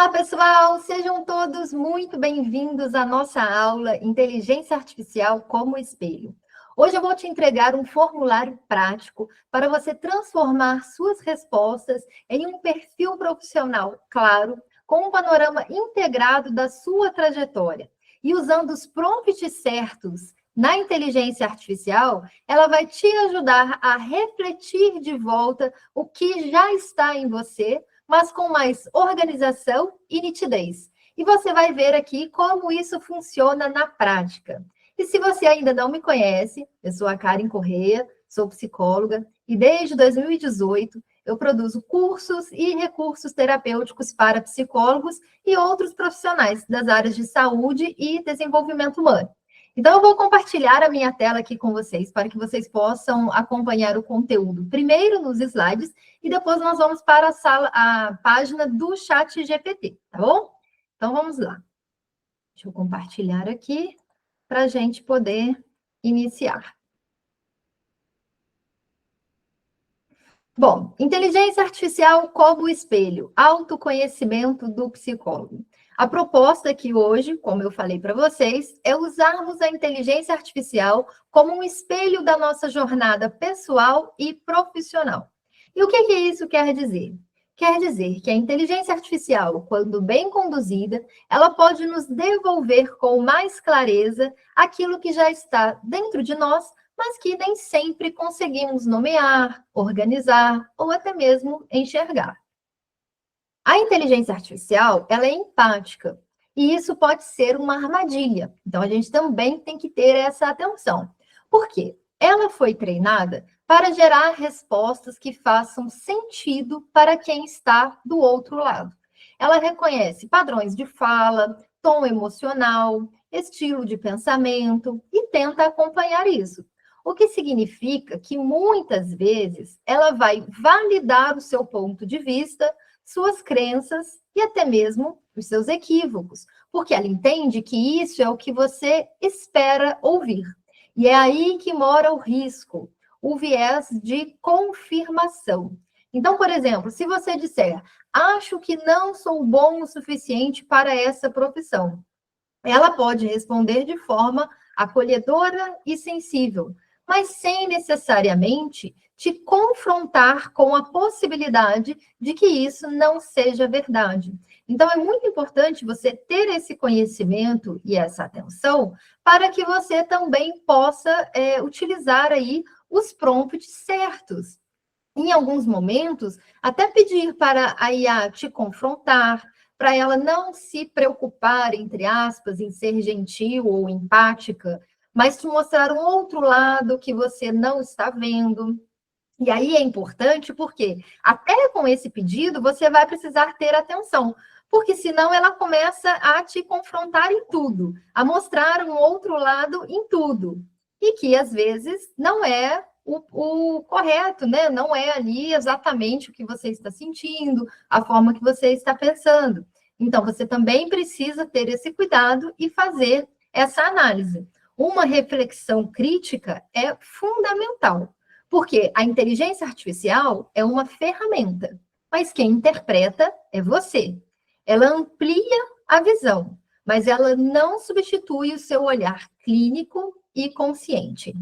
Olá, pessoal! Sejam todos muito bem-vindos à nossa aula Inteligência Artificial como Espelho. Hoje eu vou te entregar um formulário prático para você transformar suas respostas em um perfil profissional claro, com um panorama integrado da sua trajetória. E usando os prompts certos na inteligência artificial, ela vai te ajudar a refletir de volta o que já está em você, mas com mais organização e nitidez. E você vai ver aqui como isso funciona na prática. E se você ainda não me conhece, eu sou a Karen Correia, sou psicóloga e desde 2018 eu produzo cursos e recursos terapêuticos para psicólogos e outros profissionais das áreas de saúde e desenvolvimento humano. Então, eu vou compartilhar a minha tela aqui com vocês, para que vocês possam acompanhar o conteúdo, primeiro nos slides, e depois nós vamos para a página do Chat GPT, tá bom? Então, vamos lá. Deixa eu compartilhar aqui, para a gente poder iniciar. Bom, inteligência artificial como espelho, autoconhecimento do psicólogo. A proposta aqui hoje, como eu falei para vocês, é usarmos a inteligência artificial como um espelho da nossa jornada pessoal e profissional. E o que isso quer dizer? Quer dizer que a inteligência artificial, quando bem conduzida, ela pode nos devolver com mais clareza aquilo que já está dentro de nós, mas que nem sempre conseguimos nomear, organizar ou até mesmo enxergar. A inteligência artificial, ela é empática, e isso pode ser uma armadilha. Então, a gente também tem que ter essa atenção. Por quê? Ela foi treinada para gerar respostas que façam sentido para quem está do outro lado. Ela reconhece padrões de fala, tom emocional, estilo de pensamento e tenta acompanhar isso. O que significa que muitas vezes ela vai validar o seu ponto de vista, suas crenças e até mesmo os seus equívocos, porque ela entende que isso é o que você espera ouvir. E é aí que mora o risco, o viés de confirmação. Então, por exemplo, se você disser, acho que não sou bom o suficiente para essa profissão, ela pode responder de forma acolhedora e sensível, mas sem necessariamente te confrontar com a possibilidade de que isso não seja verdade. Então, é muito importante você ter esse conhecimento e essa atenção para que você também possa utilizar aí os prompts certos. Em alguns momentos, até pedir para a IA te confrontar, para ela não se preocupar, entre aspas, em ser gentil ou empática, mas te mostrar um outro lado que você não está vendo. E aí é importante porque até com esse pedido você vai precisar ter atenção, porque senão ela começa a te confrontar em tudo, a mostrar um outro lado em tudo, e que às vezes não é o correto, né? Não é ali exatamente o que você está sentindo, a forma que você está pensando. Então, você também precisa ter esse cuidado e fazer essa análise. Uma reflexão crítica é fundamental, porque a inteligência artificial é uma ferramenta, mas quem interpreta é você. Ela amplia a visão, mas ela não substitui o seu olhar clínico e consciente.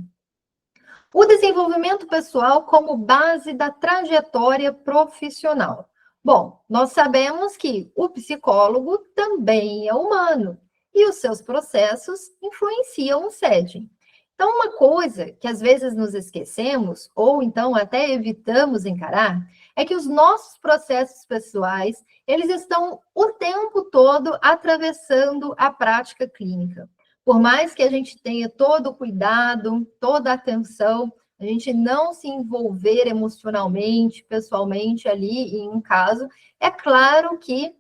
O desenvolvimento pessoal como base da trajetória profissional. Bom, nós sabemos que o psicólogo também é humano e os seus processos influenciam o setting. Então, uma coisa que às vezes nos esquecemos, ou então até evitamos encarar, é que os nossos processos pessoais, eles estão o tempo todo atravessando a prática clínica. Por mais que a gente tenha todo o cuidado, toda a atenção, a gente não se envolver emocionalmente, pessoalmente ali em um caso, é claro que,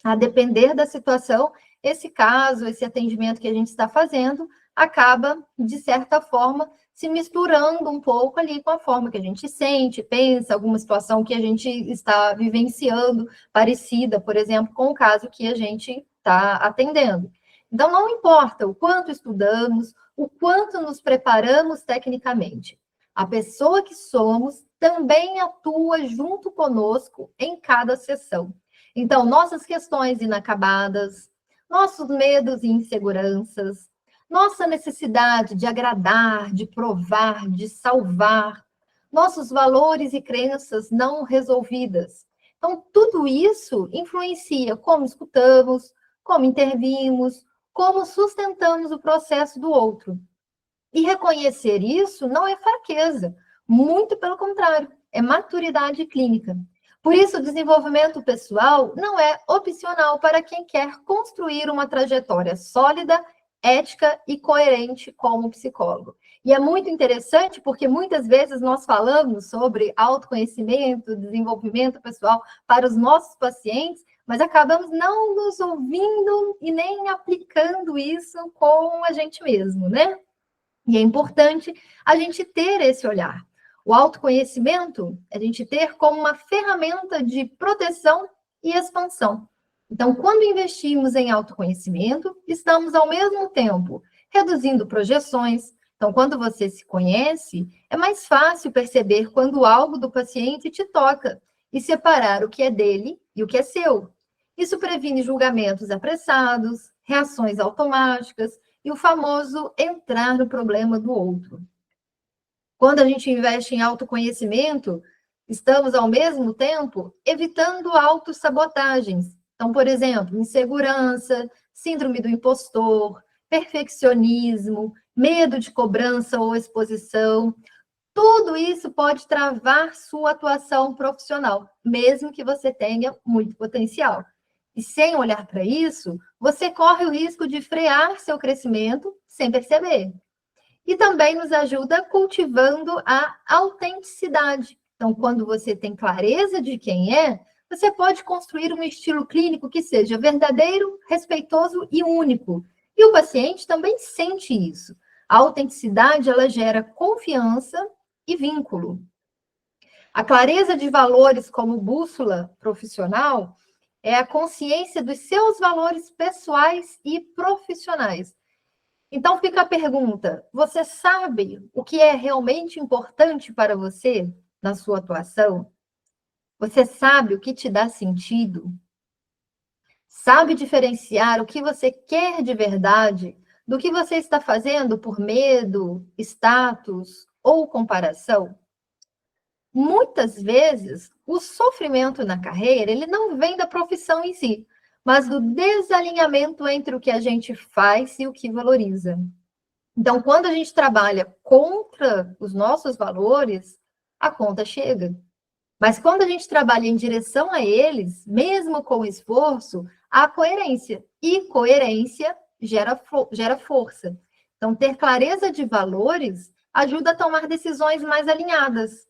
a depender da situação, esse caso, esse atendimento que a gente está fazendo, acaba, de certa forma, se misturando um pouco ali com a forma que a gente sente, pensa, alguma situação que a gente está vivenciando, parecida, por exemplo, com o caso que a gente está atendendo. Então, não importa o quanto estudamos, o quanto nos preparamos tecnicamente. A pessoa que somos também atua junto conosco em cada sessão. Então, nossas questões inacabadas, nossos medos e inseguranças, nossa necessidade de agradar, de provar, de salvar, nossos valores e crenças não resolvidas. Então, tudo isso influencia como escutamos, como intervimos, como sustentamos o processo do outro. E reconhecer isso não é fraqueza, muito pelo contrário, é maturidade clínica. Por isso, o desenvolvimento pessoal não é opcional para quem quer construir uma trajetória sólida, ética e coerente como psicólogo. E é muito interessante porque muitas vezes nós falamos sobre autoconhecimento, desenvolvimento pessoal para os nossos pacientes, mas acabamos não nos ouvindo e nem aplicando isso com a gente mesmo, né? E é importante a gente ter esse olhar. O autoconhecimento, a gente ter como uma ferramenta de proteção e expansão. Então, quando investimos em autoconhecimento, estamos ao mesmo tempo reduzindo projeções. Então, quando você se conhece, é mais fácil perceber quando algo do paciente te toca e separar o que é dele e o que é seu. Isso previne julgamentos apressados, reações automáticas, e o famoso entrar no problema do outro. Quando a gente investe em autoconhecimento, estamos, ao mesmo tempo, evitando autossabotagens. Então, por exemplo, insegurança, síndrome do impostor, perfeccionismo, medo de cobrança ou exposição. Tudo isso pode travar sua atuação profissional, mesmo que você tenha muito potencial. E sem olhar para isso, você corre o risco de frear seu crescimento sem perceber. E também nos ajuda cultivando a autenticidade. Então, quando você tem clareza de quem é, você pode construir um estilo clínico que seja verdadeiro, respeitoso e único. E o paciente também sente isso. A autenticidade, ela gera confiança e vínculo. A clareza de valores como bússola profissional é a consciência dos seus valores pessoais e profissionais. Então fica a pergunta: você sabe o que é realmente importante para você na sua atuação? Você sabe o que te dá sentido? Sabe diferenciar o que você quer de verdade do que você está fazendo por medo, status ou comparação? Muitas vezes, o sofrimento na carreira, ele não vem da profissão em si, mas do desalinhamento entre o que a gente faz e o que valoriza. Então, quando a gente trabalha contra os nossos valores, a conta chega. Mas quando a gente trabalha em direção a eles, mesmo com esforço, há coerência. E coerência gera força. Então, ter clareza de valores ajuda a tomar decisões mais alinhadas.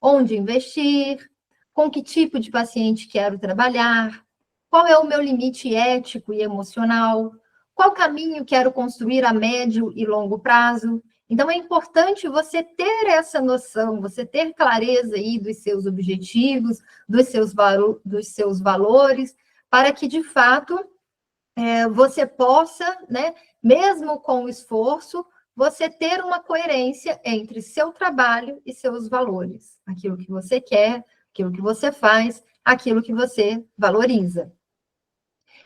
Onde investir, com que tipo de paciente quero trabalhar, qual é o meu limite ético e emocional, qual caminho quero construir a médio e longo prazo. Então, é importante você ter essa noção, você ter clareza aí dos seus objetivos, dos seus valores, para que, de fato, você possa, né, mesmo com esforço, você ter uma coerência entre seu trabalho e seus valores. Aquilo que você quer, aquilo que você faz, aquilo que você valoriza.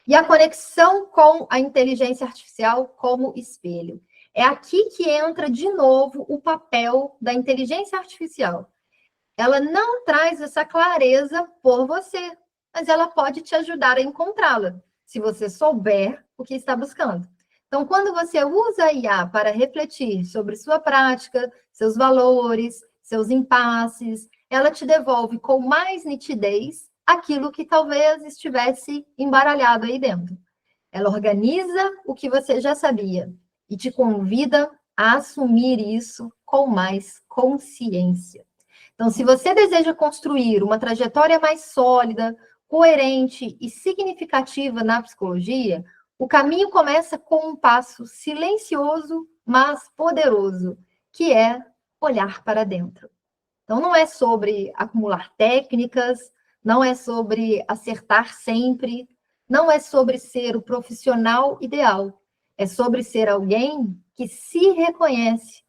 E a conexão com a inteligência artificial como espelho. É aqui que entra de novo o papel da inteligência artificial. Ela não traz essa clareza por você, mas ela pode te ajudar a encontrá-la, se você souber o que está buscando. Então, quando você usa a IA para refletir sobre sua prática, seus valores, seus impasses, ela te devolve com mais nitidez aquilo que talvez estivesse embaralhado aí dentro. Ela organiza o que você já sabia e te convida a assumir isso com mais consciência. Então, se você deseja construir uma trajetória mais sólida, coerente e significativa na psicologia, o caminho começa com um passo silencioso, mas poderoso, que é olhar para dentro. Então, não é sobre acumular técnicas, não é sobre acertar sempre, não é sobre ser o profissional ideal, é sobre ser alguém que se reconhece,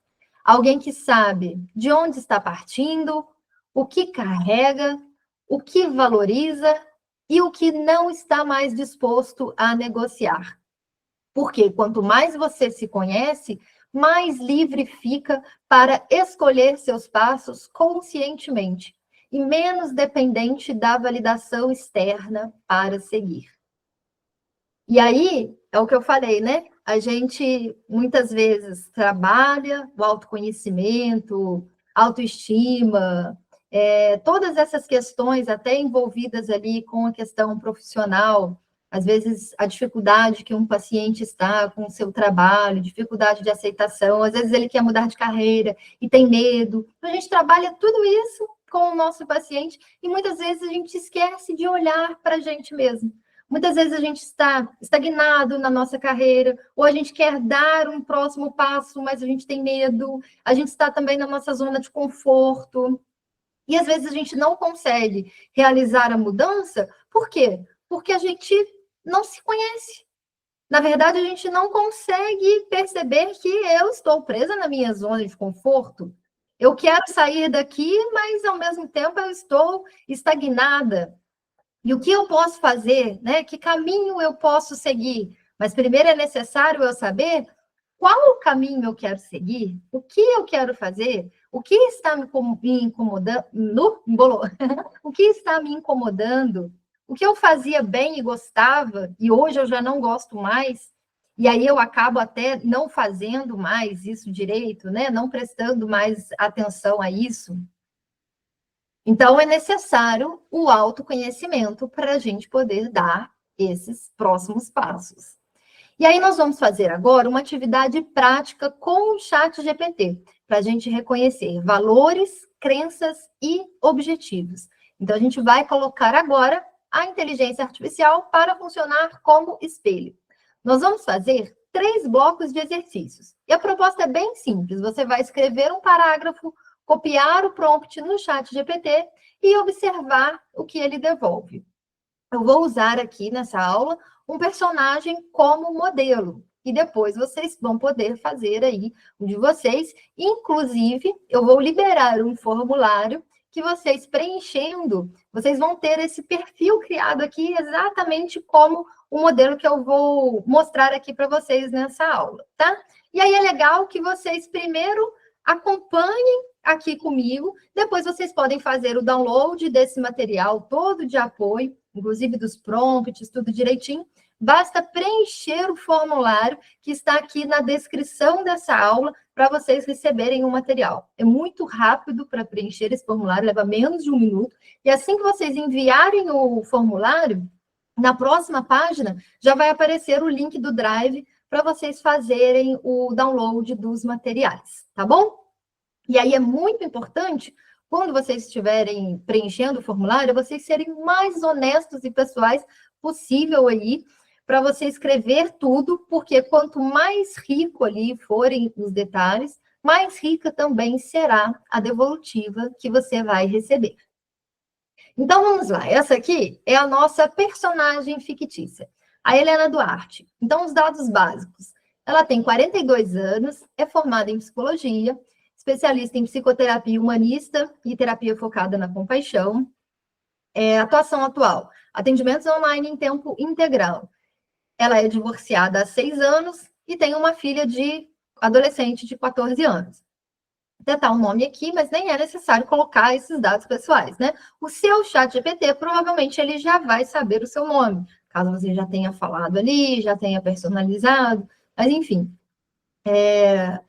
alguém que sabe de onde está partindo, o que carrega, o que valoriza e o que não está mais disposto a negociar. Porque quanto mais você se conhece, mais livre fica para escolher seus passos conscientemente e menos dependente da validação externa para seguir. E aí, é o que eu falei, né? A gente muitas vezes trabalha o autoconhecimento, autoestima, todas essas questões, até envolvidas ali com a questão profissional, às vezes a dificuldade que um paciente está com o seu trabalho, dificuldade de aceitação, às vezes ele quer mudar de carreira e tem medo. Então, a gente trabalha tudo isso com o nosso paciente e muitas vezes a gente esquece de olhar para a gente mesmo. Muitas vezes a gente está estagnado na nossa carreira, ou a gente quer dar um próximo passo, mas a gente tem medo, a gente está também na nossa zona de conforto, e às vezes a gente não consegue realizar a mudança, por quê? Porque a gente não se conhece. Na verdade, a gente não consegue perceber que eu estou presa na minha zona de conforto. Eu quero sair daqui, mas ao mesmo tempo eu estou estagnada. E o que eu posso fazer, né? Que caminho eu posso seguir? Mas primeiro é necessário eu saber qual o caminho eu quero seguir, o que eu quero fazer, o que está me incomodando, o que está me incomodando, o que eu fazia bem e gostava, e hoje eu já não gosto mais, e aí eu acabo até não fazendo mais isso direito, né? Não prestando mais atenção a isso. Então, é necessário o autoconhecimento para a gente poder dar esses próximos passos. E aí, nós vamos fazer agora uma atividade prática com o chat GPT, para a gente reconhecer valores, crenças e objetivos. Então, a gente vai colocar agora a inteligência artificial para funcionar como espelho. Nós vamos fazer 3 blocos de exercícios. E a proposta é bem simples. Você vai escrever um parágrafo, copiar o prompt no chat GPT e observar o que ele devolve. Eu vou usar aqui nessa aula um personagem como modelo. E depois vocês vão poder fazer aí um de vocês. Inclusive, eu vou liberar um formulário que vocês preenchendo, vocês vão ter esse perfil criado aqui exatamente como o modelo que eu vou mostrar aqui para vocês nessa aula, tá? E aí é legal que vocês primeiro acompanhem aqui comigo, depois vocês podem fazer o download desse material todo de apoio, inclusive dos prompts, tudo direitinho. Basta preencher o formulário que está aqui na descrição dessa aula para vocês receberem o material. É muito rápido para preencher esse formulário, leva menos de 1 minuto. E assim que vocês enviarem o formulário, na próxima página já vai aparecer o link do Drive para vocês fazerem o download dos materiais, tá bom? E aí é muito importante, quando vocês estiverem preenchendo o formulário, vocês serem mais honestos e pessoais possível aí, para você escrever tudo, porque quanto mais rico ali forem os detalhes, mais rica também será a devolutiva que você vai receber. Então, vamos lá. Essa aqui é a nossa personagem fictícia, a Helena Duarte. Então, os dados básicos. Ela tem 42 anos, é formada em psicologia, especialista em psicoterapia humanista e terapia focada na compaixão. Atuação atual, atendimentos online em tempo integral. Ela é divorciada há 6 anos e tem uma filha de adolescente de 14 anos. Até tá o nome aqui, mas nem é necessário colocar esses dados pessoais, né? O seu chat GPT, provavelmente, ele já vai saber o seu nome, caso você já tenha falado ali, já tenha personalizado, mas enfim. É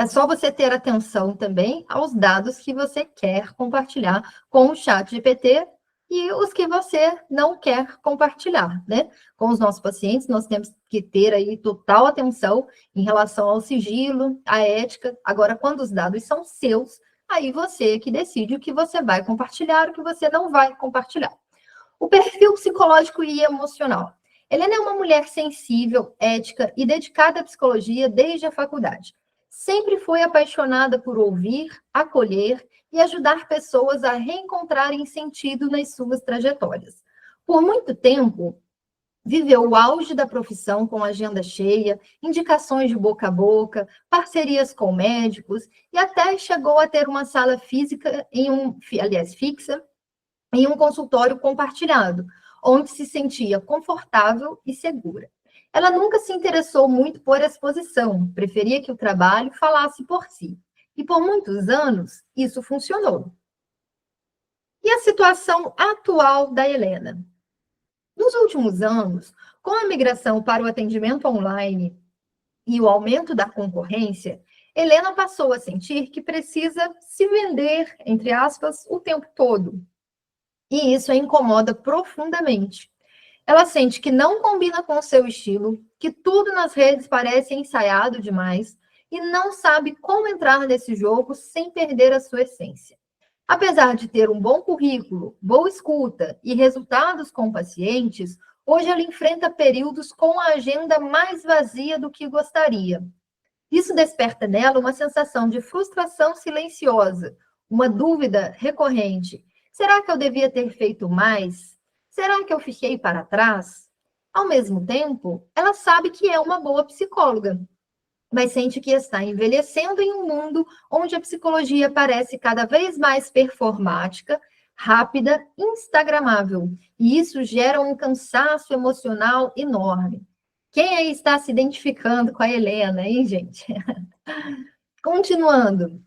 só você ter atenção também aos dados que você quer compartilhar com o chat GPT e os que você não quer compartilhar, né? Com os nossos pacientes, nós temos que ter aí total atenção em relação ao sigilo, à ética. Agora, quando os dados são seus, aí você que decide o que você vai compartilhar, o que você não vai compartilhar. O perfil psicológico e emocional. Helena é uma mulher sensível, ética e dedicada à psicologia desde a faculdade. Sempre foi apaixonada por ouvir, acolher e ajudar pessoas a reencontrarem sentido nas suas trajetórias. Por muito tempo, viveu o auge da profissão com agenda cheia, indicações de boca a boca, parcerias com médicos e até chegou a ter uma sala física fixa em um consultório compartilhado, onde se sentia confortável e segura. Ela nunca se interessou muito por exposição, preferia que o trabalho falasse por si. E por muitos anos, isso funcionou. E a situação atual da Helena? Nos últimos anos, com a migração para o atendimento online e o aumento da concorrência, Helena passou a sentir que precisa se vender, entre aspas, o tempo todo. E isso a incomoda profundamente. Ela sente que não combina com o seu estilo, que tudo nas redes parece ensaiado demais e não sabe como entrar nesse jogo sem perder a sua essência. Apesar de ter um bom currículo, boa escuta e resultados com pacientes, hoje ela enfrenta períodos com a agenda mais vazia do que gostaria. Isso desperta nela uma sensação de frustração silenciosa, uma dúvida recorrente. Será que eu devia ter feito mais? Será que eu fiquei para trás? Ao mesmo tempo, ela sabe que é uma boa psicóloga, mas sente que está envelhecendo em um mundo onde a psicologia parece cada vez mais performática, rápida, instagramável. E isso gera um cansaço emocional enorme. Quem aí está se identificando com a Helena, hein, gente? Continuando.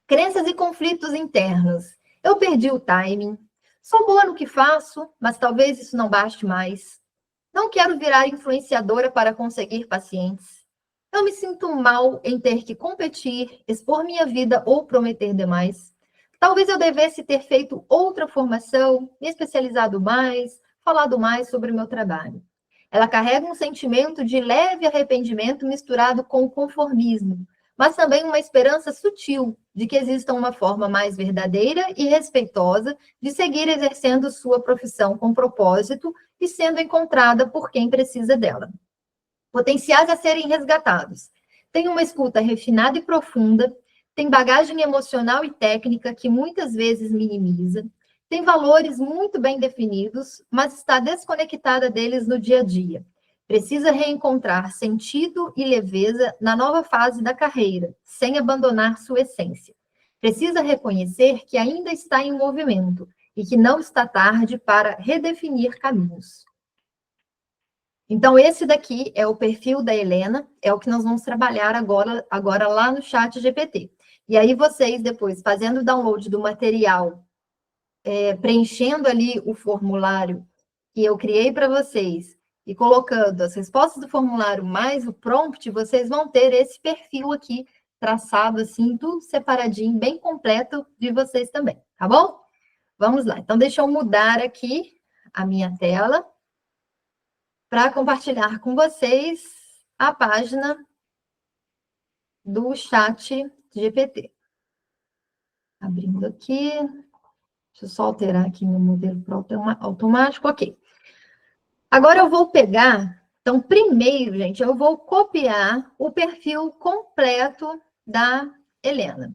Crenças e conflitos internos. Eu perdi o timing. Sou boa no que faço, mas talvez isso não baste mais. Não quero virar influenciadora para conseguir pacientes. Eu me sinto mal em ter que competir, expor minha vida ou prometer demais. Talvez eu devesse ter feito outra formação, me especializado mais, falado mais sobre o meu trabalho. Ela carrega um sentimento de leve arrependimento misturado com conformismo, mas também uma esperança sutil de que exista uma forma mais verdadeira e respeitosa de seguir exercendo sua profissão com propósito e sendo encontrada por quem precisa dela. Potenciais a serem resgatados. Tem uma escuta refinada e profunda, tem bagagem emocional e técnica que muitas vezes minimiza, tem valores muito bem definidos, mas está desconectada deles no dia a dia. Precisa reencontrar sentido e leveza na nova fase da carreira, sem abandonar sua essência. Precisa reconhecer que ainda está em movimento e que não está tarde para redefinir caminhos. Então, esse daqui é o perfil da Helena, é o que nós vamos trabalhar agora lá no chat GPT. E aí vocês, depois, fazendo o download do material, preenchendo ali o formulário que eu criei para vocês e colocando as respostas do formulário mais o prompt, vocês vão ter esse perfil aqui traçado assim, tudo separadinho, bem completo de vocês também, tá bom? Vamos lá. Então, deixa eu mudar aqui a minha tela para compartilhar com vocês a página do chat GPT. Abrindo aqui. Deixa eu só alterar aqui meu modelo para automático. Ok. Agora eu vou pegar... Então, primeiro, gente, eu vou copiar o perfil completo da Helena.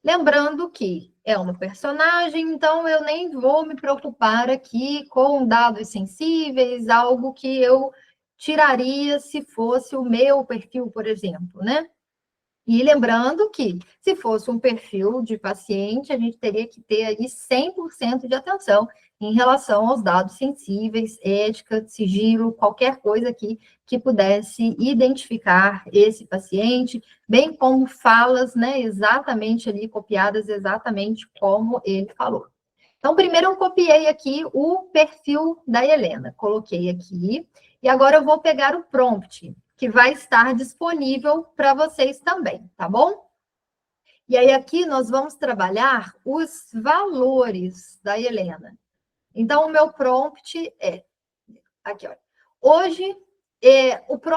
Lembrando que é uma personagem, então eu nem vou me preocupar aqui com dados sensíveis, algo que eu tiraria se fosse o meu perfil, por exemplo, né? E lembrando que, se fosse um perfil de paciente, a gente teria que ter aí 100% de atenção em relação aos dados sensíveis, ética, sigilo, qualquer coisa aqui que pudesse identificar esse paciente, bem como falas, né, exatamente ali, copiadas exatamente como ele falou. Então, primeiro eu copiei aqui o perfil da Helena, coloquei aqui, e agora eu vou pegar o prompt, que vai estar disponível para vocês também, tá bom? E aí aqui nós vamos trabalhar os valores da Helena. Então, o meu prompt é... Aqui, olha. Hoje,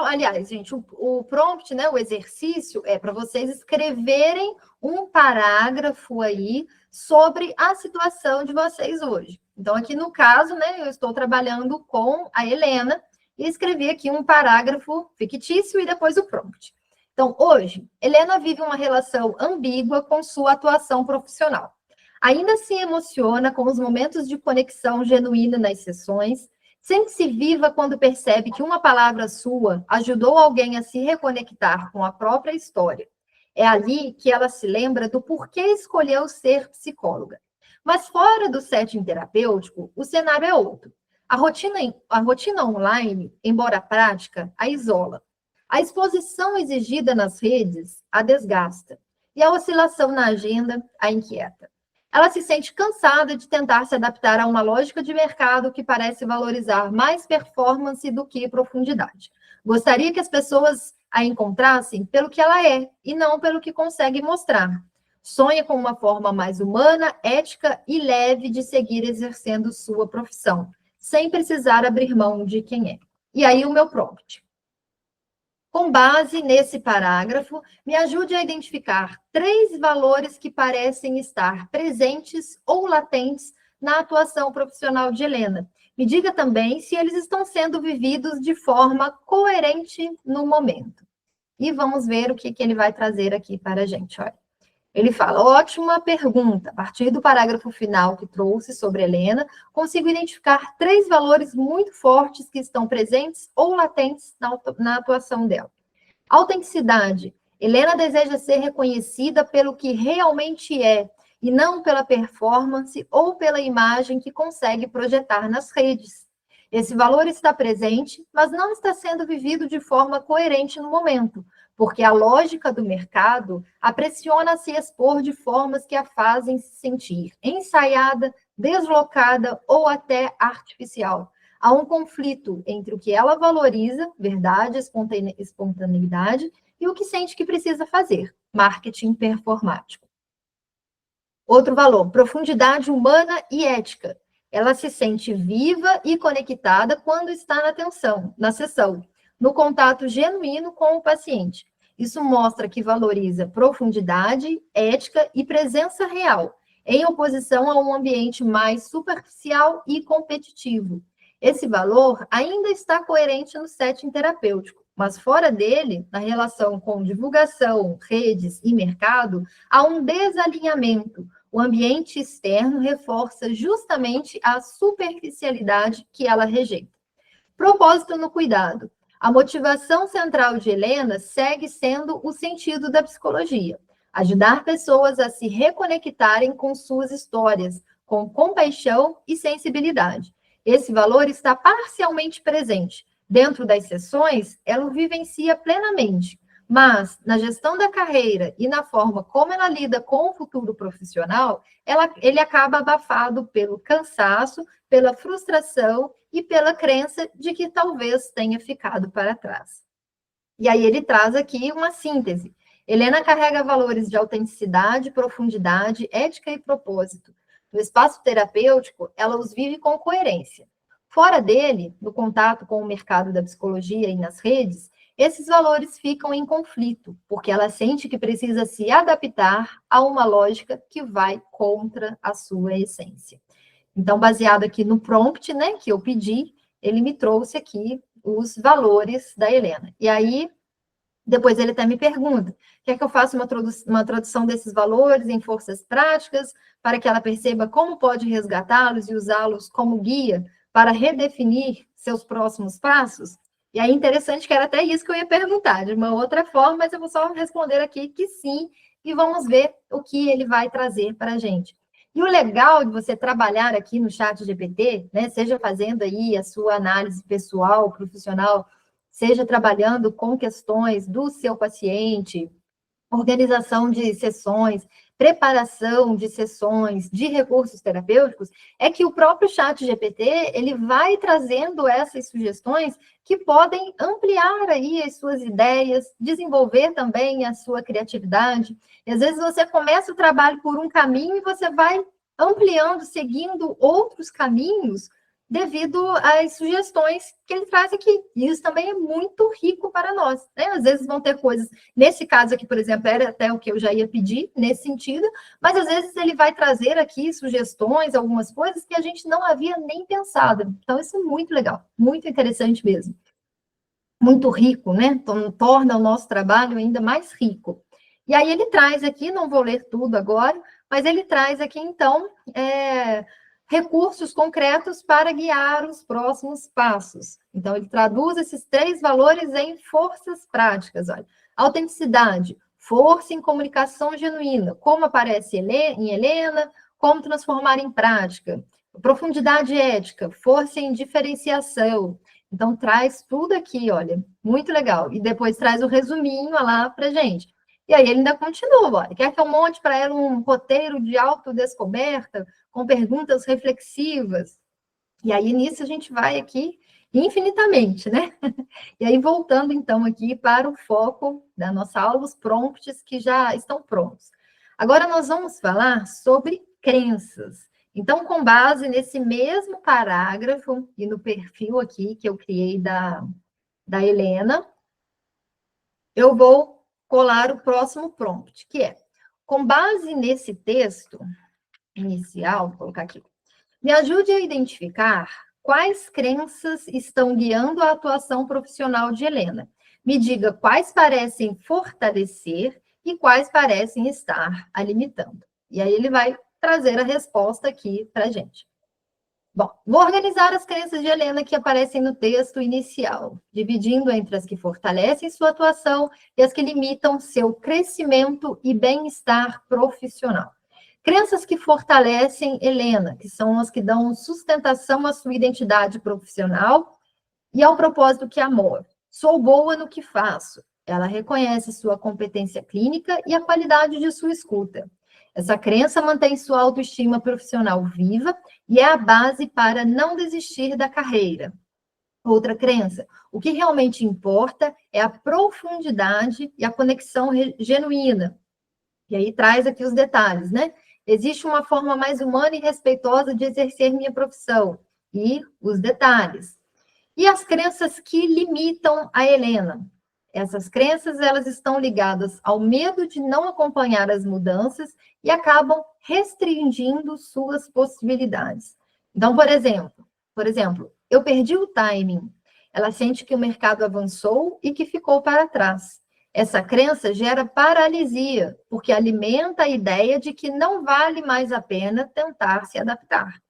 aliás, gente, o prompt, né, o exercício é para vocês escreverem um parágrafo aí sobre a situação de vocês hoje. Então, aqui no caso, né, eu estou trabalhando com a Helena e escrevi aqui um parágrafo fictício e depois o prompt. Então, hoje, Helena vive uma relação ambígua com sua atuação profissional. Ainda se emociona com os momentos de conexão genuína nas sessões, sente-se viva quando percebe que uma palavra sua ajudou alguém a se reconectar com a própria história. É ali que ela se lembra do porquê escolheu ser psicóloga. Mas fora do setting terapêutico, o cenário é outro. A rotina online, embora prática, a isola. A exposição exigida nas redes a desgasta. E a oscilação na agenda a inquieta. Ela se sente cansada de tentar se adaptar a uma lógica de mercado que parece valorizar mais performance do que profundidade. Gostaria que as pessoas a encontrassem pelo que ela é e não pelo que consegue mostrar. Sonha com uma forma mais humana, ética e leve de seguir exercendo sua profissão, sem precisar abrir mão de quem é. E aí o meu prompt. Com base nesse parágrafo, me ajude a identificar 3 valores que parecem estar presentes ou latentes na atuação profissional de Helena. Me diga também se eles estão sendo vividos de forma coerente no momento. E vamos ver o que ele vai trazer aqui para a gente. Olha. Ele fala, ótima pergunta. A partir do parágrafo final que trouxe sobre Helena, consigo identificar 3 valores muito fortes que estão presentes ou latentes na atuação dela. Autenticidade. Helena deseja ser reconhecida pelo que realmente é, e não pela performance ou pela imagem que consegue projetar nas redes. Esse valor está presente, mas não está sendo vivido de forma coerente no momento, porque a lógica do mercado a pressiona a se expor de formas que a fazem se sentir ensaiada, deslocada ou até artificial. Há um conflito entre o que ela valoriza, verdade, espontaneidade, e o que sente que precisa fazer, marketing performático. Outro valor, profundidade humana e ética. Ela se sente viva e conectada quando está na sessão, no contato genuíno com o paciente. Isso mostra que valoriza profundidade, ética e presença real, em oposição a um ambiente mais superficial e competitivo. Esse valor ainda está coerente no setting terapêutico, mas fora dele, na relação com divulgação, redes e mercado, há um desalinhamento. O ambiente externo reforça justamente a superficialidade que ela rejeita. Propósito no cuidado. A motivação central de Helena segue sendo o sentido da psicologia. Ajudar pessoas a se reconectarem com suas histórias, com compaixão e sensibilidade. Esse valor está parcialmente presente. Dentro das sessões, ela o vivencia plenamente, mas na gestão da carreira e na forma como ela lida com o futuro profissional, ele acaba abafado pelo cansaço, pela frustração e pela crença de que talvez tenha ficado para trás. E aí ele traz aqui uma síntese. Helena carrega valores de autenticidade, profundidade, ética e propósito. No espaço terapêutico, ela os vive com coerência. Fora dele, no contato com o mercado da psicologia e nas redes, esses valores ficam em conflito, porque ela sente que precisa se adaptar a uma lógica que vai contra a sua essência. Então, baseado aqui no prompt, né, que eu pedi, ele me trouxe aqui os valores da Helena. E aí, depois ele até me pergunta, quer que eu faça uma tradução desses valores em forças práticas, para que ela perceba como pode resgatá-los e usá-los como guia para redefinir seus próximos passos? E aí, interessante que era até isso que eu ia perguntar, de uma outra forma, mas eu vou só responder aqui que sim, e vamos ver o que ele vai trazer para a gente. E o legal de você trabalhar aqui no ChatGPT, né, seja fazendo aí a sua análise pessoal, profissional, seja trabalhando com questões do seu paciente, organização de sessões, preparação de sessões, de recursos terapêuticos, é que o próprio ChatGPT, ele vai trazendo essas sugestões que podem ampliar aí as suas ideias, desenvolver também a sua criatividade. E às vezes você começa o trabalho por um caminho e você vai ampliando, seguindo outros caminhos, devido às sugestões que ele traz aqui. E isso também é muito rico para nós, né? Às vezes vão ter coisas, nesse caso aqui, por exemplo, era até o que eu já ia pedir nesse sentido, mas às vezes ele vai trazer aqui sugestões, algumas coisas que a gente não havia nem pensado. Então, isso é muito legal, muito interessante mesmo. Muito rico, né? Torna o nosso trabalho ainda mais rico. E aí ele traz aqui, não vou ler tudo agora, mas ele traz aqui, então, recursos concretos para guiar os próximos passos. Então, ele traduz esses 3 valores em forças práticas. Olha, autenticidade, força em comunicação genuína, como aparece em Helena, como transformar em prática, profundidade ética, força em diferenciação. Então, traz tudo aqui, olha, muito legal. E depois traz o resuminho lá para gente. E aí ele ainda continua, olha, quer que eu monte para ela um roteiro de autodescoberta, com perguntas reflexivas. E aí, nisso, a gente vai aqui infinitamente, né? E aí, voltando, então, aqui para o foco da nossa aula, os prompts que já estão prontos. Agora, nós vamos falar sobre crenças. Então, com base nesse mesmo parágrafo e no perfil aqui que eu criei da Helena, eu vou colar o próximo prompt, que é, com base nesse texto inicial, vou colocar aqui, me ajude a identificar quais crenças estão guiando a atuação profissional de Helena. Me diga quais parecem fortalecer e quais parecem estar a limitando. E aí ele vai trazer a resposta aqui para a gente. Bom, vou organizar as crenças de Helena que aparecem no texto inicial, dividindo entre as que fortalecem sua atuação e as que limitam seu crescimento e bem-estar profissional. Crenças que fortalecem Helena, que são as que dão sustentação à sua identidade profissional e ao propósito que amor. Sou boa no que faço. Ela reconhece sua competência clínica e a qualidade de sua escuta. Essa crença mantém sua autoestima profissional viva e é a base para não desistir da carreira. Outra crença, o que realmente importa é a profundidade e a conexão genuína. E aí traz aqui os detalhes, né? Existe uma forma mais humana e respeitosa de exercer minha profissão. E os detalhes. E as crenças que limitam a Helena. Essas crenças, elas estão ligadas ao medo de não acompanhar as mudanças e acabam restringindo suas possibilidades. Então, por exemplo, eu perdi o timing. Ela sente que o mercado avançou e que ficou para trás. Essa crença gera paralisia, porque alimenta a ideia de que não vale mais a pena tentar se adaptar.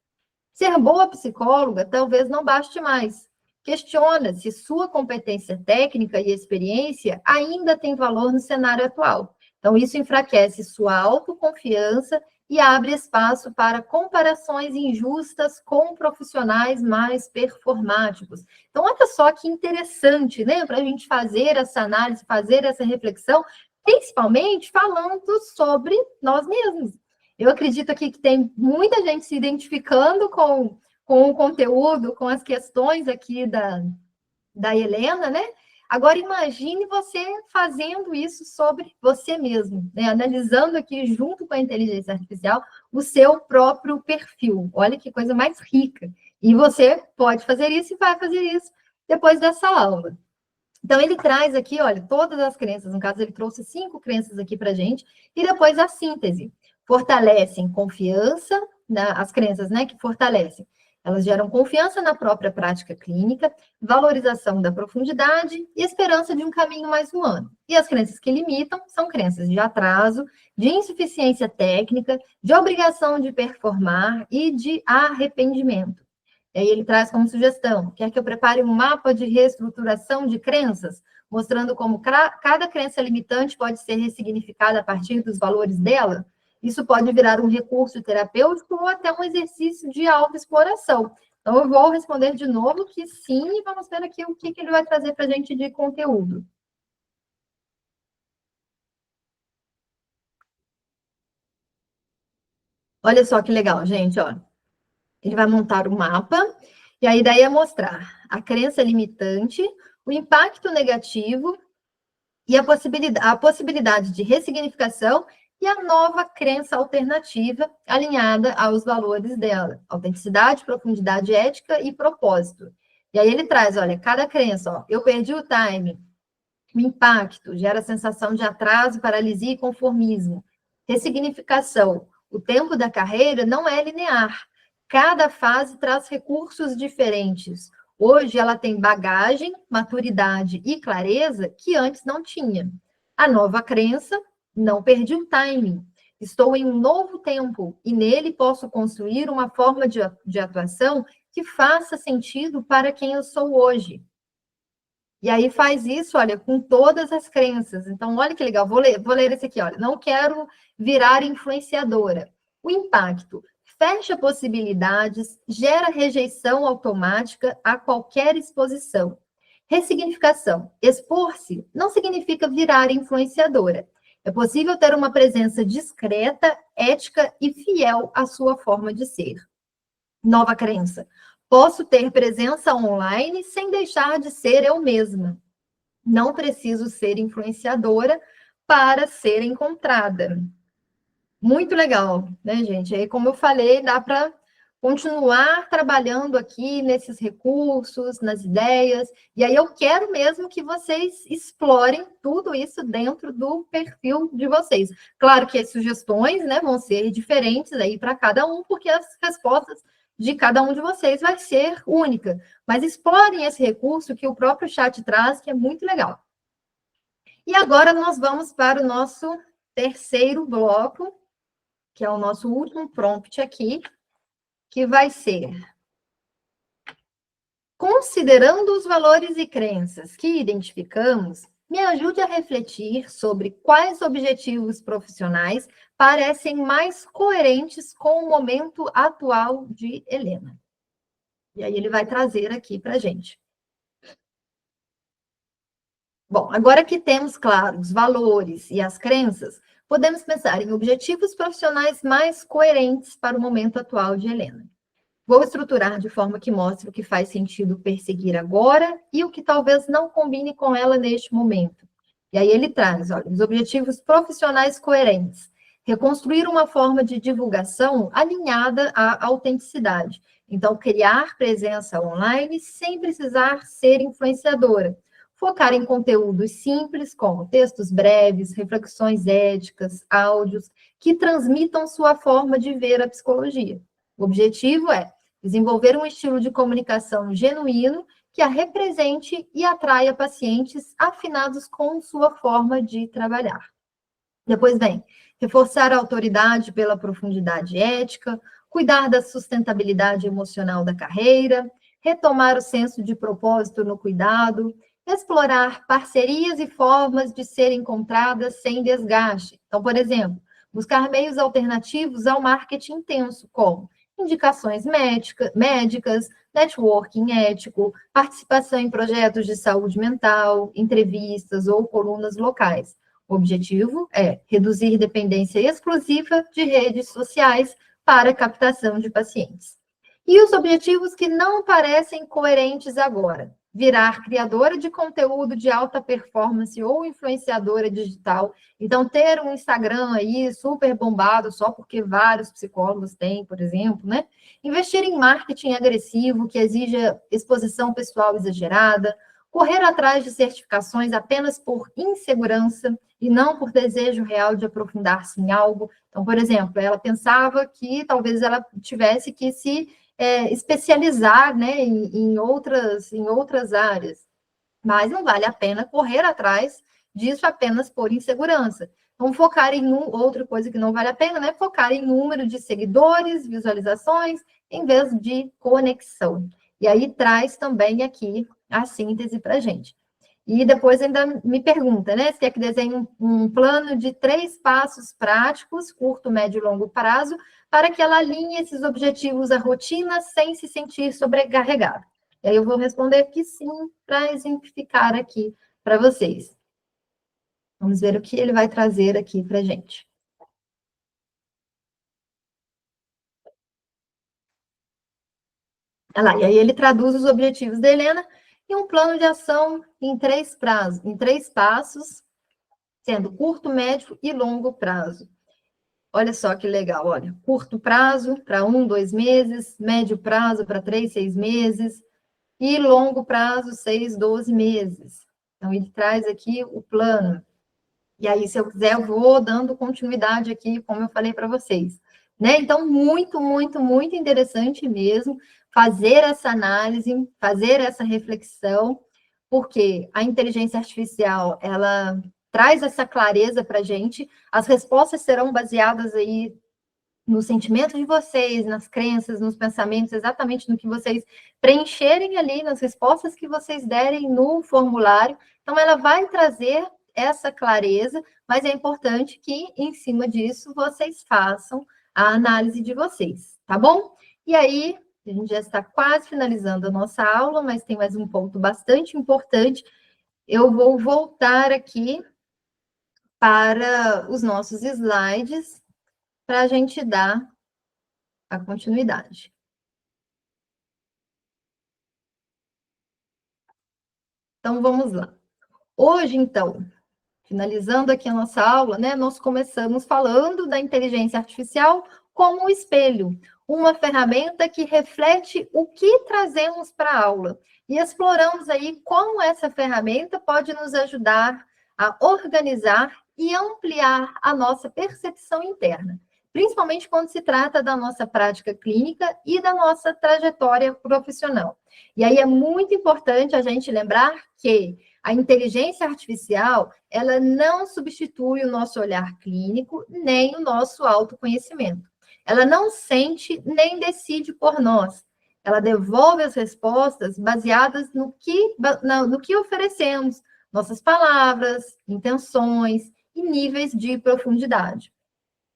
Ser boa psicóloga talvez não baste mais. Questiona se sua competência técnica e experiência ainda tem valor no cenário atual. Então, isso enfraquece sua autoconfiança e abre espaço para comparações injustas com profissionais mais performáticos. Então, olha só que interessante, né? Para a gente fazer essa análise, fazer essa reflexão, principalmente falando sobre nós mesmos. Eu acredito aqui que tem muita gente se identificando com o conteúdo, com as questões aqui da Helena, né? Agora, imagine você fazendo isso sobre você mesmo, né? Analisando aqui, junto com a inteligência artificial, o seu próprio perfil. Olha que coisa mais rica. E você pode fazer isso e vai fazer isso depois dessa aula. Então, ele traz aqui, olha, todas as crenças, no caso, ele trouxe 5 crenças aqui para a gente, e depois a síntese. Fortalecem confiança, as crenças, né, que fortalecem. Elas geram confiança na própria prática clínica, valorização da profundidade e esperança de um caminho mais humano. E as crenças que limitam são crenças de atraso, de insuficiência técnica, de obrigação de performar e de arrependimento. E aí ele traz como sugestão, quer que eu prepare um mapa de reestruturação de crenças, mostrando como cada crença limitante pode ser ressignificada a partir dos valores dela? Isso pode virar um recurso terapêutico ou até um exercício de autoexploração. Então, eu vou responder de novo que sim, e vamos ver aqui o que ele vai trazer para a gente de conteúdo. Olha só que legal, gente, ó. Ele vai montar um mapa, e a ideia é mostrar a crença limitante, o impacto negativo e a possibilidade de ressignificação e a nova crença alternativa alinhada aos valores dela, autenticidade, profundidade ética e propósito. E aí ele traz, olha, cada crença, ó, eu perdi o time, o impacto, gera sensação de atraso, paralisia e conformismo. Ressignificação, o tempo da carreira não é linear. Cada fase traz recursos diferentes. Hoje ela tem bagagem, maturidade e clareza que antes não tinha. A nova crença, não perdi o timing. Estou em um novo tempo e nele posso construir uma forma de atuação que faça sentido para quem eu sou hoje. E aí faz isso, olha, com todas as crenças. Então, olha que legal, vou ler esse aqui, olha. Não quero virar influenciadora. O impacto fecha possibilidades, gera rejeição automática a qualquer exposição. Ressignificação. Expor-se não significa virar influenciadora. É possível ter uma presença discreta, ética e fiel à sua forma de ser. Nova crença. Posso ter presença online sem deixar de ser eu mesma. Não preciso ser influenciadora para ser encontrada. Muito legal, né, gente? Aí, como eu falei, dá para continuar trabalhando aqui nesses recursos, nas ideias, e aí eu quero mesmo que vocês explorem tudo isso dentro do perfil de vocês. Claro que as sugestões, né, vão ser diferentes aí para cada um, porque as respostas de cada um de vocês vai ser única, mas explorem esse recurso que o próprio chat traz, que é muito legal. E agora nós vamos para o nosso terceiro bloco, que é o nosso último prompt aqui, que vai ser: considerando os valores e crenças que identificamos, me ajude a refletir sobre quais objetivos profissionais parecem mais coerentes com o momento atual de Helena. E aí ele vai trazer aqui para a gente. Bom, agora que temos, claro, os valores e as crenças, podemos pensar em objetivos profissionais mais coerentes para o momento atual de Helena. Vou estruturar de forma que mostre o que faz sentido perseguir agora e o que talvez não combine com ela neste momento. E aí ele traz, olha, os objetivos profissionais coerentes. Reconstruir uma forma de divulgação alinhada à autenticidade. Então, criar presença online sem precisar ser influenciadora. Focar em conteúdos simples, como textos breves, reflexões éticas, áudios, que transmitam sua forma de ver a psicologia. O objetivo é desenvolver um estilo de comunicação genuíno que a represente e atraia pacientes afinados com sua forma de trabalhar. Depois vem reforçar a autoridade pela profundidade ética, cuidar da sustentabilidade emocional da carreira, retomar o senso de propósito no cuidado, explorar parcerias e formas de ser encontradas sem desgaste. Então, por exemplo, buscar meios alternativos ao marketing intenso, como indicações médicas, networking ético, participação em projetos de saúde mental, entrevistas ou colunas locais. O objetivo é reduzir dependência exclusiva de redes sociais para captação de pacientes. E os objetivos que não parecem coerentes agora: virar criadora de conteúdo de alta performance ou influenciadora digital. Então, ter um Instagram aí super bombado só porque vários psicólogos têm, por exemplo, né? Investir em marketing agressivo que exija exposição pessoal exagerada, correr atrás de certificações apenas por insegurança e não por desejo real de aprofundar-se em algo. Então, por exemplo, ela pensava que talvez ela tivesse que se especializar, né, em outras áreas, mas não vale a pena correr atrás disso apenas por insegurança. Então, focar em outra coisa que não vale a pena, né? Focar em número de seguidores, visualizações, em vez de conexão. E aí traz também aqui a síntese para a gente. E depois ainda me pergunta, né? Se quer que desenhe um plano de 3 passos práticos, curto, médio e longo prazo, para que ela alinhe esses objetivos à rotina sem se sentir sobrecarregada. E aí eu vou responder que sim, para exemplificar aqui para vocês. Vamos ver o que ele vai trazer aqui para a gente. Olha lá, e aí ele traduz os objetivos da Helena em um plano de ação em 3 prazos, em 3 passos, sendo curto, médio e longo prazo. Olha só que legal, olha, curto prazo para 1, 2 meses, médio prazo para 3, 6 meses e longo prazo, 6, 12 meses. Então, ele traz aqui o plano. E aí, se eu quiser, eu vou dando continuidade aqui, como eu falei para vocês. Né? Então, muito, muito, muito interessante mesmo fazer essa análise, fazer essa reflexão, porque a inteligência artificial, ela traz essa clareza para a gente, as respostas serão baseadas aí no sentimento de vocês, nas crenças, nos pensamentos, exatamente no que vocês preencherem ali, nas respostas que vocês derem no formulário. Então, ela vai trazer essa clareza, mas é importante que, em cima disso, vocês façam a análise de vocês, tá bom? E aí, a gente já está quase finalizando a nossa aula, mas tem mais um ponto bastante importante. Eu vou voltar aqui para os nossos slides para a gente dar a continuidade. Então, vamos lá. Hoje, então, finalizando aqui a nossa aula, né, nós começamos falando da inteligência artificial como um espelho, uma ferramenta que reflete o que trazemos para a aula. E exploramos aí como essa ferramenta pode nos ajudar a organizar e ampliar a nossa percepção interna, principalmente quando se trata da nossa prática clínica e da nossa trajetória profissional. E aí é muito importante a gente lembrar que a inteligência artificial, ela não substitui o nosso olhar clínico, nem o nosso autoconhecimento. Ela não sente nem decide por nós. Ela devolve as respostas baseadas no que oferecemos, nossas palavras, intenções e níveis de profundidade.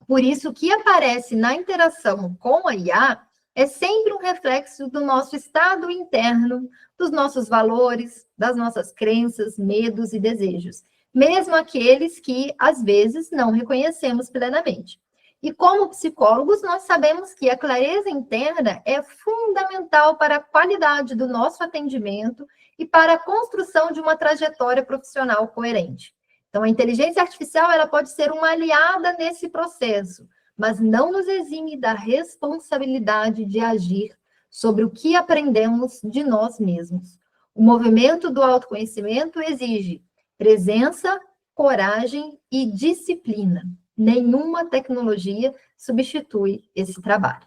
Por isso, o que aparece na interação com a IA é sempre um reflexo do nosso estado interno, dos nossos valores, das nossas crenças, medos e desejos, mesmo aqueles que, às vezes, não reconhecemos plenamente. E como psicólogos, nós sabemos que a clareza interna é fundamental para a qualidade do nosso atendimento e para a construção de uma trajetória profissional coerente. Então, a inteligência artificial ela pode ser uma aliada nesse processo, mas não nos exime da responsabilidade de agir sobre o que aprendemos de nós mesmos. O movimento do autoconhecimento exige presença, coragem e disciplina. Nenhuma tecnologia substitui esse trabalho.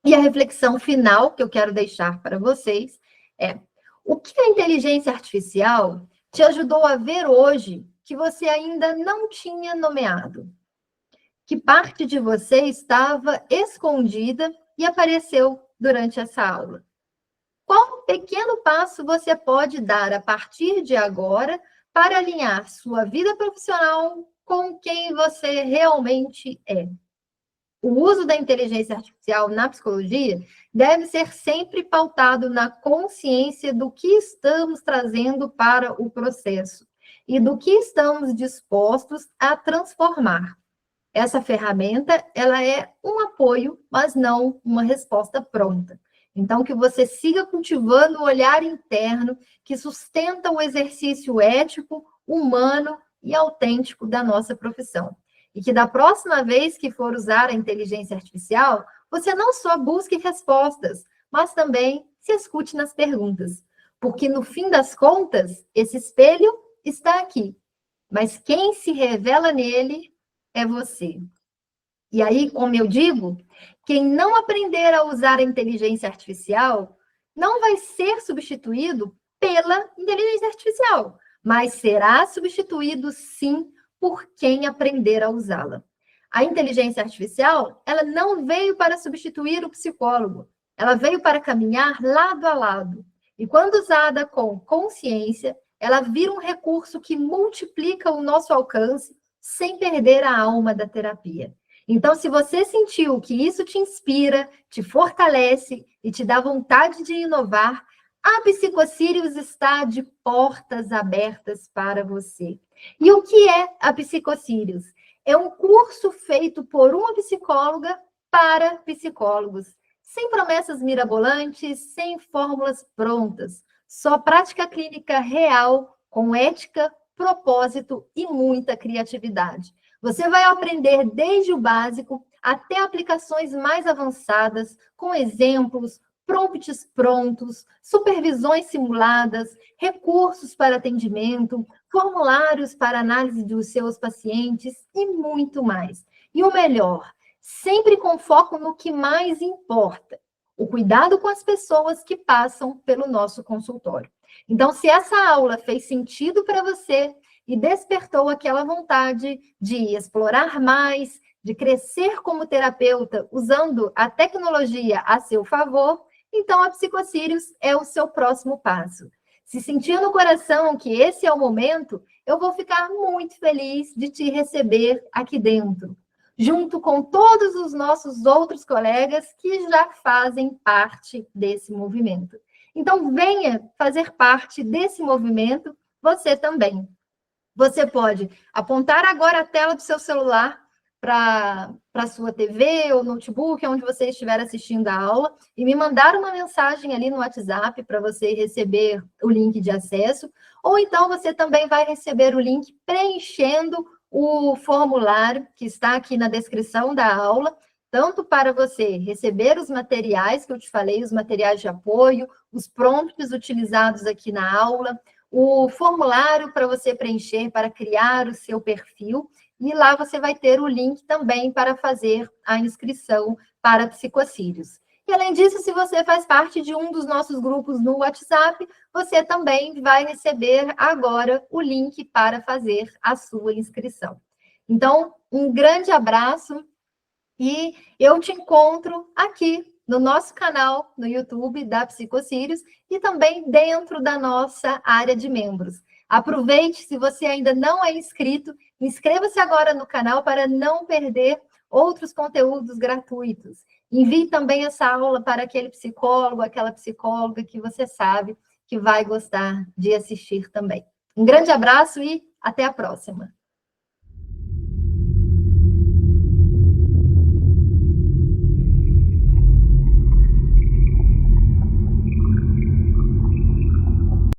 E a reflexão final que eu quero deixar para vocês é: o que a inteligência artificial te ajudou a ver hoje que você ainda não tinha nomeado? Que parte de você estava escondida e apareceu durante essa aula? Qual pequeno passo você pode dar a partir de agora para alinhar sua vida profissional com quem você realmente é? O uso da inteligência artificial na psicologia deve ser sempre pautado na consciência do que estamos trazendo para o processo e do que estamos dispostos a transformar. Essa ferramenta, ela é um apoio, mas não uma resposta pronta. Então, que você siga cultivando o olhar interno que sustenta o exercício ético, humano e autêntico da nossa profissão. E que da próxima vez que for usar a inteligência artificial, você não só busque respostas, mas também se escute nas perguntas. Porque, no fim das contas, esse espelho está aqui. Mas quem se revela nele é você. E aí, como eu digo, quem não aprender a usar a inteligência artificial não vai ser substituído pela inteligência artificial, mas será substituído, sim, por quem aprender a usá-la. A inteligência artificial, ela não veio para substituir o psicólogo, ela veio para caminhar lado a lado. E quando usada com consciência, ela vira um recurso que multiplica o nosso alcance sem perder a alma da terapia. Então, se você sentiu que isso te inspira, te fortalece e te dá vontade de inovar, a Psicosírios está de portas abertas para você. E o que é a Psicosírios? É um curso feito por uma psicóloga para psicólogos, sem promessas mirabolantes, sem fórmulas prontas, só prática clínica real, com ética, propósito e muita criatividade. Você vai aprender desde o básico até aplicações mais avançadas, com exemplos, prompts prontos, supervisões simuladas, recursos para atendimento, formulários para análise dos seus pacientes e muito mais. E o melhor, sempre com foco no que mais importa, o cuidado com as pessoas que passam pelo nosso consultório. Então, se essa aula fez sentido para você e despertou aquela vontade de explorar mais, de crescer como terapeuta usando a tecnologia a seu favor, então a Psicosírios é o seu próximo passo. Se sentir no coração que esse é o momento, eu vou ficar muito feliz de te receber aqui dentro. junto com todos os nossos outros colegas que já fazem parte desse movimento. Então, venha fazer parte desse movimento você também. Você pode apontar agora a tela do seu celular para a sua TV ou notebook, onde você estiver assistindo a aula, e me mandar uma mensagem ali no WhatsApp para você receber o link de acesso, ou então você também vai receber o link preenchendo o formulário que está aqui na descrição da aula, tanto para você receber os materiais que eu te falei, os materiais de apoio, os prompts utilizados aqui na aula, o formulário para você preencher, para criar o seu perfil, e lá você vai ter o link também para fazer a inscrição para Psicocírios. E, além disso, se você faz parte de um dos nossos grupos no WhatsApp, você também vai receber agora o link para fazer a sua inscrição. Então, um grande abraço e eu te encontro aqui no nosso canal no YouTube da Psicocírios e também dentro da nossa área de membros. Aproveite, se você ainda não é inscrito, inscreva-se agora no canal para não perder outros conteúdos gratuitos. Envie também essa aula para aquele psicólogo, aquela psicóloga que você sabe que vai gostar de assistir também. Um grande abraço e até a próxima!